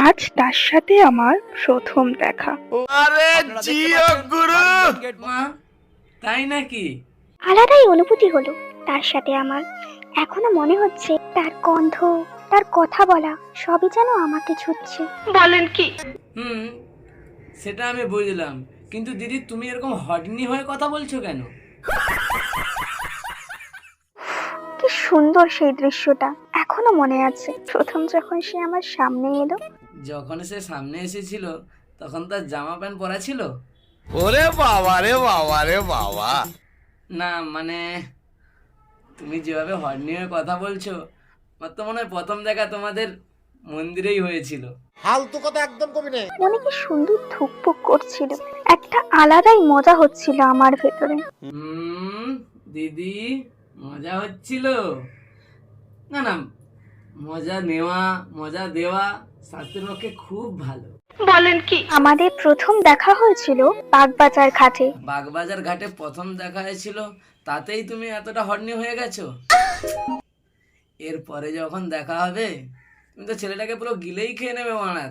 আজ তার সাথে আমার প্রথম দেখা। আরে জিও গুরু। মা, তাই নাকি? আলাদাই অনুভূতি হলো তার সাথে আমার। এখনো মনে হচ্ছে তার গন্ধ, তার কথা বলা সবই যেন আমাকে ছুটছে। বলেন কি? হুম, সেটা আমি বুঝলাম, কিন্তু দিদি তুমি এরকম হটনি হয়ে কথা বলছো কেন? কি সুন্দর সেই দৃশ্যটা, এখনো মনে আছে প্রথম যখন সে আমার সামনে এলো। যখন সে সামনে এসেছিল তখন তার জামা প্যান্ট পরা ছিল? ওরে বাবা রে বাবা রে বাবা। না মানে, তুমি যেভাবে হটনি হয়ে কথা বলছো, আমার তো মনে হয় প্রথম দেখা তোমাদের মন্দিরেই হয়েছিল। ফালতু কথা একদম কবি নে। মনে কি সুন্দর ধুকপুক করছিল, একটা আলাদাই মজা হচ্ছিল আমার ভেতরে। দিদি মজা হচ্ছিল? না না, মজা নেওয়া মজা দেওয়া স্বাস্থ্যের পক্ষে খুব ভালো। বলেন কি? আমাদের প্রথম দেখা হয়েছিল বাগবাজার ঘাটে। বাগবাজার ঘাটে প্রথম দেখা হয়েছিল, তাতেই তুমি এতটা হর্নি হয়ে গেছো? এরপরে যখন দেখা হবে তুমি তো ছেলেটাকে পুরো গিলেই খেয়ে নেবে মারা।